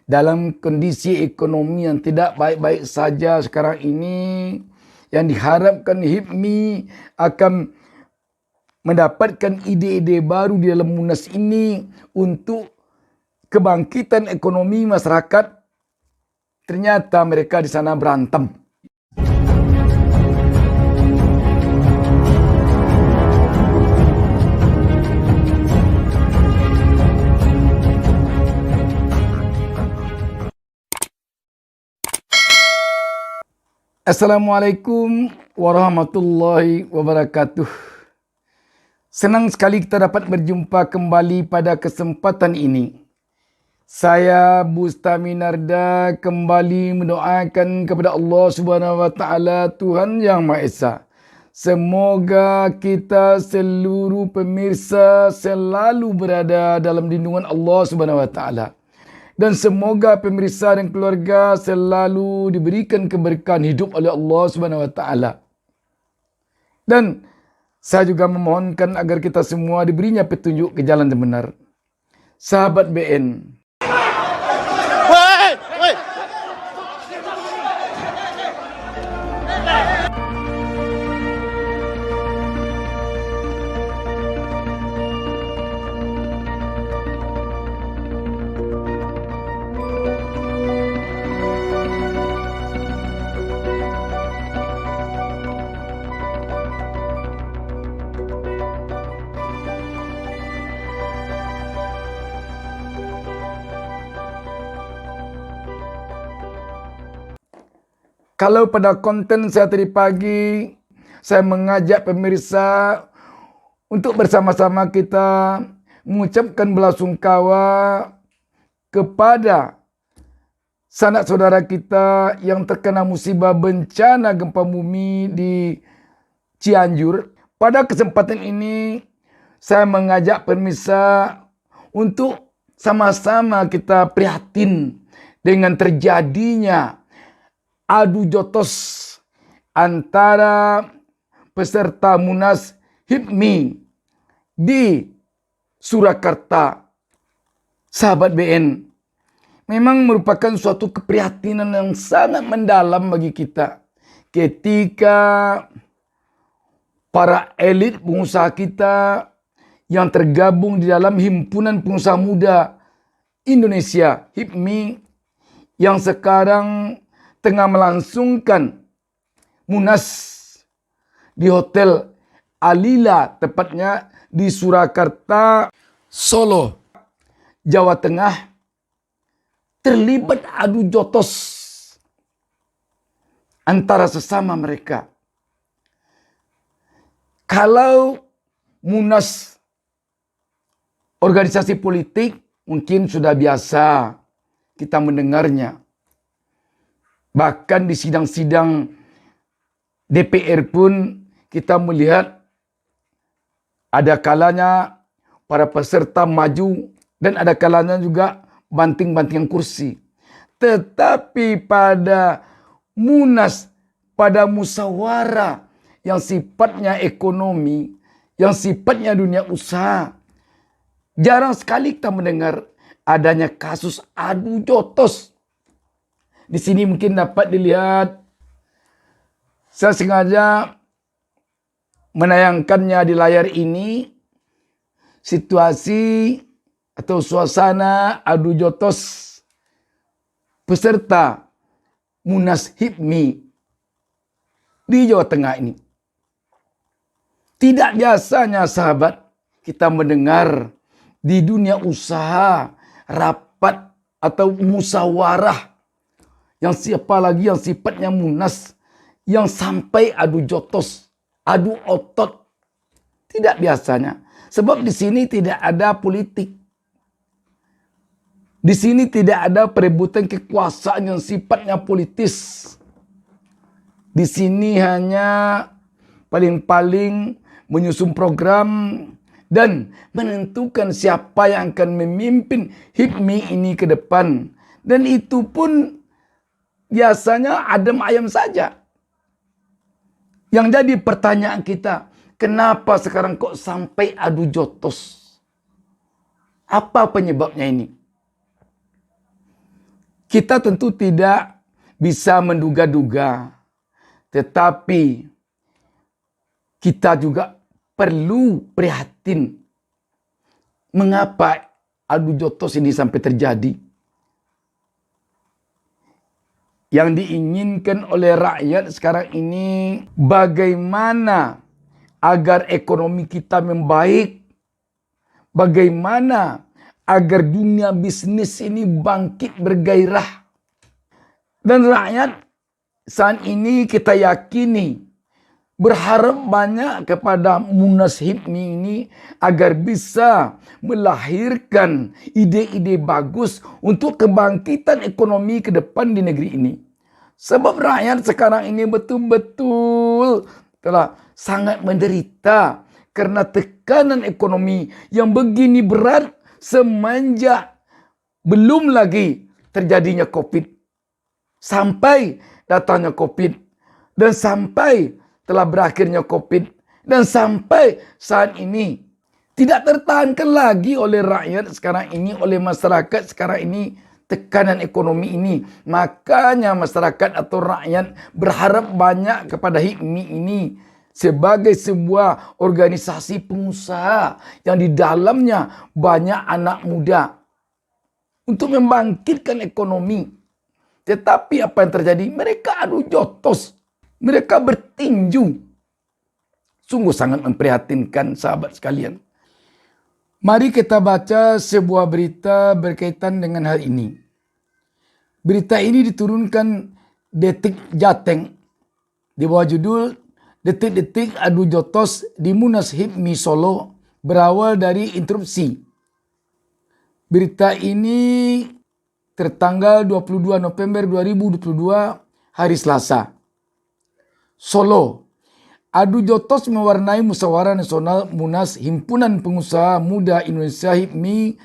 dalam kondisi ekonomi yang tidak baik-baik saja sekarang ini, yang diharapkan HIPMI akan mendapatkan ide-ide baru di dalam Munas ini untuk kebangkitan ekonomi masyarakat, ternyata mereka di sana berantem. Assalamualaikum warahmatullahi wabarakatuh. Senang sekali kita dapat berjumpa kembali pada kesempatan ini. Saya Bustami Narda kembali mendoakan kepada Allah Subhanahu wa taala, Tuhan Yang Maha Esa. Semoga kita seluruh pemirsa selalu berada dalam lindungan Allah Subhanahu wa taala. Dan semoga pemirsa dan keluarga selalu diberikan keberkahan hidup oleh Allah Subhanahu wa taala. Dan saya juga memohonkan agar kita semua diberinya petunjuk ke jalan yang benar. Sahabat BN, kalau pada konten saya tadi pagi, saya mengajak pemirsa untuk bersama-sama kita mengucapkan belasungkawa kepada sanak saudara kita yang terkena musibah bencana gempa bumi di Cianjur. Pada kesempatan ini, saya mengajak pemirsa untuk sama-sama kita prihatin dengan terjadinya adu jotos antara peserta Munas HIPMI di Surakarta. Sahabat BN, memang merupakan suatu keprihatinan yang sangat mendalam bagi kita ketika para elit pengusaha kita yang tergabung di dalam Himpunan Pengusaha Muda Indonesia HIPMI yang sekarang tengah melangsungkan Munas di Hotel Alila, tepatnya di Surakarta, Solo, Jawa Tengah, terlibat adu jotos antara sesama mereka. Kalau Munas organisasi politik mungkin sudah biasa kita mendengarnya. Bahkan di sidang-sidang DPR pun kita melihat ada kalanya para peserta maju dan ada kalanya juga banting-bantingan kursi. Tetapi pada Munas, pada musyawarah yang sifatnya ekonomi, yang sifatnya dunia usaha, jarang sekali kita mendengar adanya kasus adu jotos. Di sini mungkin dapat dilihat, saya sengaja menayangkannya di layar ini, situasi atau suasana adu jotos peserta Munas HIPMI di Jawa Tengah ini. Tidak biasanya sahabat kita mendengar di dunia usaha rapat atau musyawarah yang siapa lagi yang sifatnya munas yang sampai adu jotos, adu otot. Tidak biasanya. Sebab di sini tidak ada politik. Di sini tidak ada perebutan kekuasaan yang sifatnya politis. Di sini hanya paling-paling menyusun program dan menentukan siapa yang akan memimpin HIPMI ini ke depan. Dan itu pun biasanya adem ayam saja. Yang jadi pertanyaan kita, kenapa sekarang kok sampai adu jotos? Apa penyebabnya ini? Kita tentu tidak bisa menduga-duga, tetapi kita juga perlu prihatin mengapa adu jotos ini sampai terjadi. Yang diinginkan oleh rakyat sekarang ini bagaimana agar ekonomi kita membaik, bagaimana agar dunia bisnis ini bangkit bergairah. Dan rakyat saat ini kita yakini berharap banyak kepada Munas HIPMI ini agar bisa melahirkan ide-ide bagus untuk kebangkitan ekonomi ke depan di negeri ini. Sebab rakyat sekarang ini betul-betul telah sangat menderita karena tekanan ekonomi yang begini berat semenjak belum lagi terjadinya COVID. Sampai datangnya COVID dan sampai telah berakhirnya COVID dan sampai saat ini tidak tertahankan lagi oleh rakyat sekarang ini, oleh masyarakat sekarang ini tekanan ekonomi ini. Makanya masyarakat atau rakyat berharap banyak kepada HIPMI ini sebagai sebuah organisasi pengusaha yang di dalamnya banyak anak muda untuk membangkitkan ekonomi. Tetapi apa yang terjadi? Mereka adu jotos. Mereka bertinju. Sungguh sangat memprihatinkan sahabat sekalian. Mari kita baca sebuah berita berkaitan dengan hal ini. Berita ini diturunkan Detik Jateng. Di bawah judul Detik-detik adu jotos di Munas HIPMI Solo berawal dari interupsi. Berita ini tertanggal 22 November 2022 hari Selasa. Solo. Adu jotos mewarnai musyawarah nasional Munas Himpunan Pengusaha Muda Indonesia HIPMI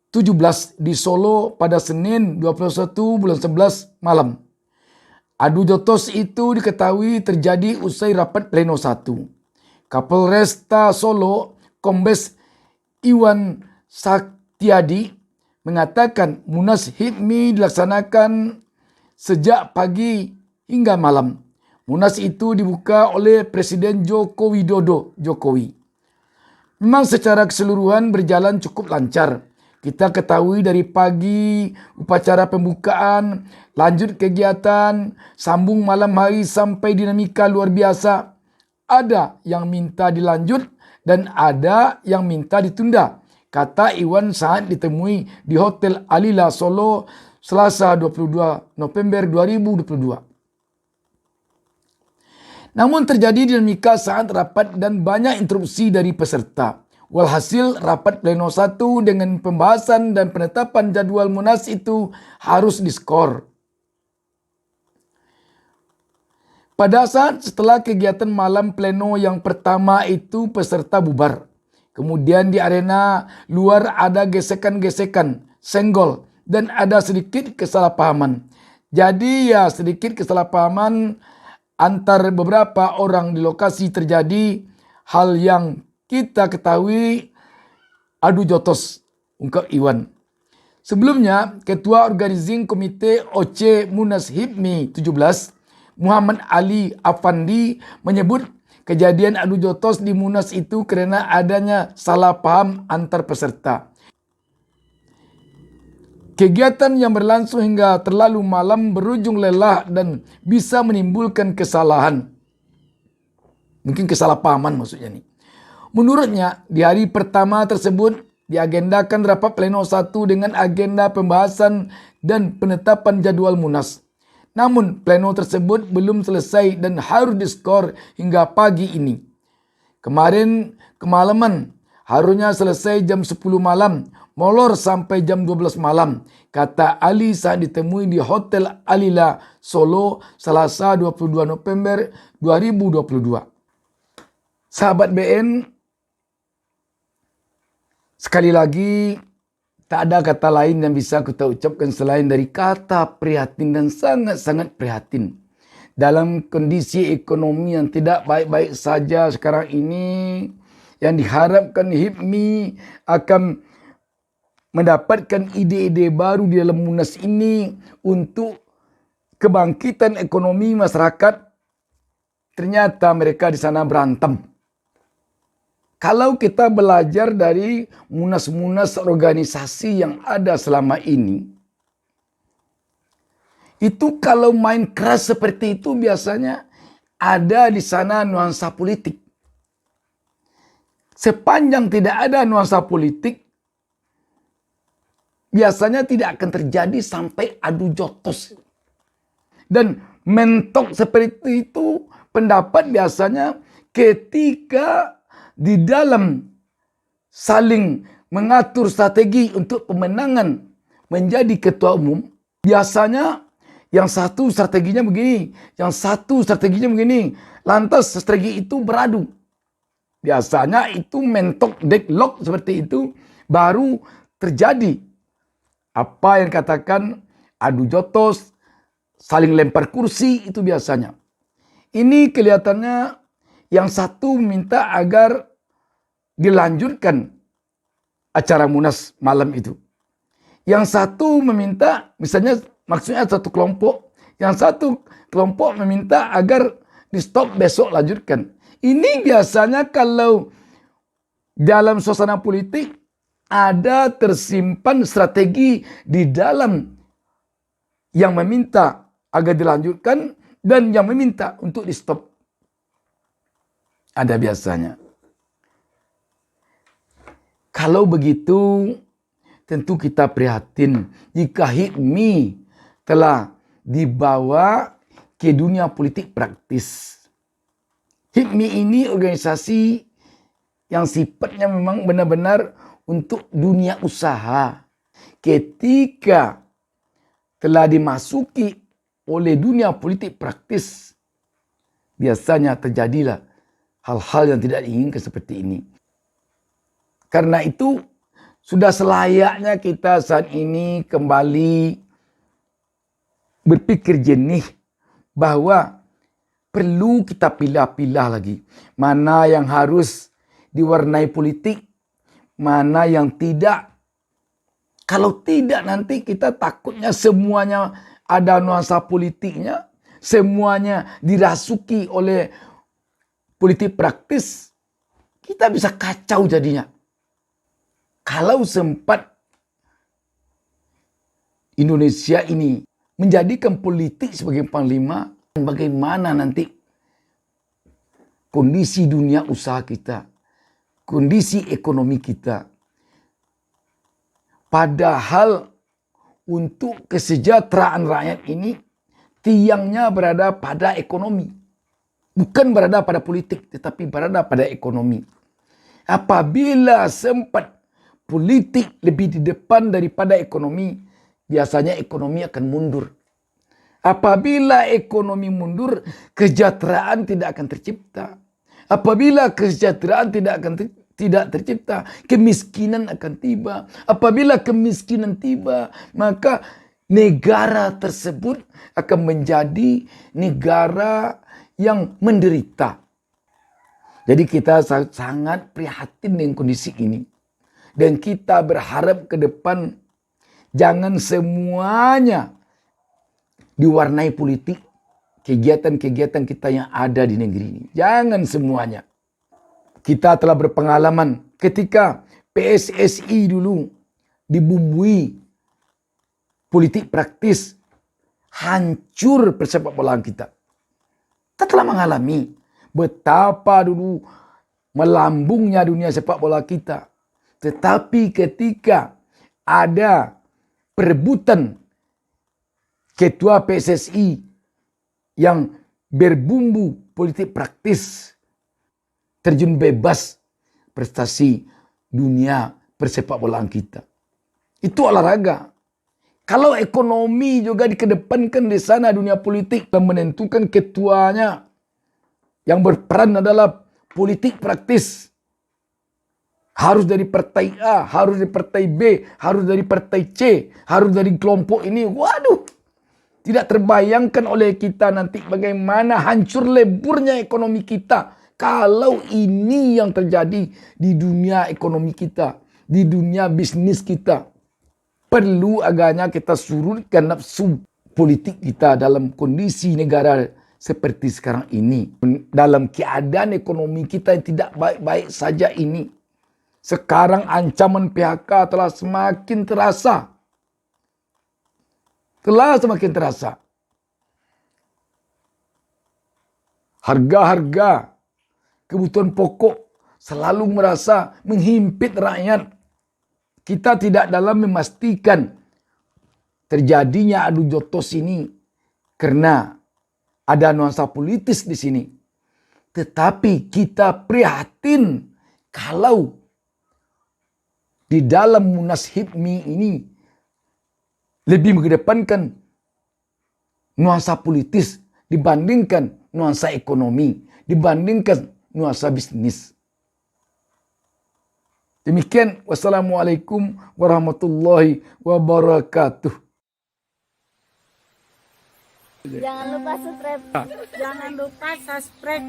17 di Solo pada Senin 21 bulan 11 malam. Adu jotos itu diketahui terjadi usai rapat pleno 1. Kapolresta Solo, Kombes Iwan Saktiadi mengatakan Munas HIPMI dilaksanakan sejak pagi hingga malam. Munas itu dibuka oleh Presiden Joko Widodo. Memang secara keseluruhan berjalan cukup lancar. Kita ketahui dari pagi upacara pembukaan, lanjut kegiatan, sambung malam hari sampai dinamika luar biasa. Ada yang minta dilanjut dan ada yang minta ditunda, kata Iwan saat ditemui di Hotel Alila Solo Selasa 22 November 2022. Namun terjadi dinamika saat rapat dan banyak interupsi dari peserta. Walhasil rapat pleno 1 dengan pembahasan dan penetapan jadwal Munas itu harus diskor. Pada saat setelah kegiatan malam pleno yang pertama itu peserta bubar. Kemudian di arena luar ada gesekan-gesekan, senggol, dan ada sedikit kesalahpahaman. Jadi ya sedikit kesalahpahaman antar beberapa orang di lokasi terjadi, hal yang kita ketahui adu jotos, ungkap Iwan. Sebelumnya, Ketua Organizing Komite OC Munas HIPMI 17, Muhammad Ali Afandi menyebut kejadian adu jotos di Munas itu karena adanya salah paham antar peserta. Kegiatan yang berlangsung hingga terlalu malam berujung lelah dan bisa menimbulkan kesalahan. Mungkin kesalahpahaman maksudnya nih. Menurutnya, di hari pertama tersebut diagendakan rapat pleno 1 dengan agenda pembahasan dan penetapan jadwal Munas. Namun, pleno tersebut belum selesai dan harus diskor hingga pagi ini. Kemarin kemalaman harusnya selesai jam 10 malam, molor sampai jam 12 malam, kata Ali saat ditemui di Hotel Alila Solo Selasa 22 November 2022. Sahabat BN, sekali lagi tak ada kata lain yang bisa kita ucapkan selain dari kata prihatin dan sangat-sangat prihatin. Dalam kondisi ekonomi yang tidak baik-baik saja sekarang ini, yang diharapkan HIPMI akan mendapatkan ide-ide baru di dalam Munas ini untuk kebangkitan ekonomi masyarakat, ternyata mereka di sana berantem. Kalau kita belajar dari munas-munas organisasi yang ada selama ini, itu kalau main keras seperti itu biasanya ada di sana nuansa politik. Sepanjang tidak ada nuansa politik, biasanya tidak akan terjadi sampai adu jotos. Dan mentok seperti itu pendapat biasanya ketika di dalam saling mengatur strategi untuk pemenangan menjadi ketua umum, biasanya yang satu strateginya begini, yang satu strateginya begini. Lantas strategi itu beradu. Biasanya itu mentok deadlock seperti itu baru terjadi. Apa yang katakan adu jotos, saling lempar kursi itu biasanya. Ini kelihatannya yang satu minta agar dilanjutkan acara Munas malam itu. Yang satu meminta, misalnya maksudnya satu kelompok, yang satu kelompok meminta agar di stop besok lanjutkan. Ini biasanya kalau dalam suasana politik ada tersimpan strategi di dalam yang meminta agar dilanjutkan dan yang meminta untuk di stop. Ada biasanya. Kalau begitu, tentu kita prihatin jika HIPMI telah dibawa ke dunia politik praktis. HIPMI ini organisasi yang sifatnya memang benar-benar untuk dunia usaha. Ketika telah dimasuki oleh dunia politik praktis, biasanya terjadilah hal-hal yang tidak diinginkan seperti ini. Karena itu sudah selayaknya kita saat ini kembali berpikir jernih bahwa perlu kita pilah-pilah lagi. Mana yang harus diwarnai politik, mana yang tidak. Kalau tidak nanti kita takutnya semuanya ada nuansa politiknya, semuanya dirasuki oleh politik praktis, kita bisa kacau jadinya. Kalau sempat Indonesia ini menjadikan politik sebagai panglima, bagaimana nanti kondisi dunia usaha kita, kondisi ekonomi kita. Padahal untuk kesejahteraan rakyat ini tiangnya berada pada ekonomi. Bukan berada pada politik, tetapi berada pada ekonomi. Apabila sempat politik lebih di depan daripada ekonomi, biasanya ekonomi akan mundur. Apabila ekonomi mundur, kesejahteraan tidak akan tercipta. Apabila kesejahteraan tidak tercipta, kemiskinan akan tiba. Apabila kemiskinan tiba, maka negara tersebut akan menjadi negara yang menderita. Jadi kita sangat prihatin dengan kondisi ini. Dan kita berharap ke depan jangan semuanya diwarnai politik kegiatan-kegiatan kita yang ada di negeri ini. Jangan semuanya. Kita telah berpengalaman ketika PSSI dulu dibumbui politik praktis, hancur persepak bolaan kita. Kita telah mengalami betapa dulu melambungnya dunia sepak bola kita. Tetapi ketika ada perebutan ketua PSSI yang berbumbu politik praktis, terjun bebas prestasi dunia persepak bolaan kita. Itu olahraga. Kalau ekonomi juga dikedepankan di sana dunia politik dan menentukan ketuanya yang berperan adalah politik praktis. Harus dari partai A, harus dari partai B, harus dari partai C, harus dari kelompok ini. Waduh, tidak terbayangkan oleh kita nanti bagaimana hancur leburnya ekonomi kita. Kalau ini yang terjadi di dunia ekonomi kita, di dunia bisnis kita. perlu agaknya kita surutkan nafsu politik kita dalam kondisi negara seperti sekarang ini. Dalam keadaan ekonomi kita yang tidak baik-baik saja ini. Sekarang ancaman PHK telah semakin terasa. Telah semakin terasa. Harga-harga kebutuhan pokok selalu merasa menghimpit rakyat. Kita tidak dalam memastikan terjadinya adu jotos ini karena ada nuansa politis di sini. Tetapi kita prihatin kalau di dalam Munas HIPMI ini lebih mengedepankan nuansa politis dibandingkan nuansa ekonomi, dibandingkan nuansa bisnis. Demikian, wassalamualaikum warahmatullahi wabarakatuh. Jangan lupa subscribe. Jangan lupa subscribe.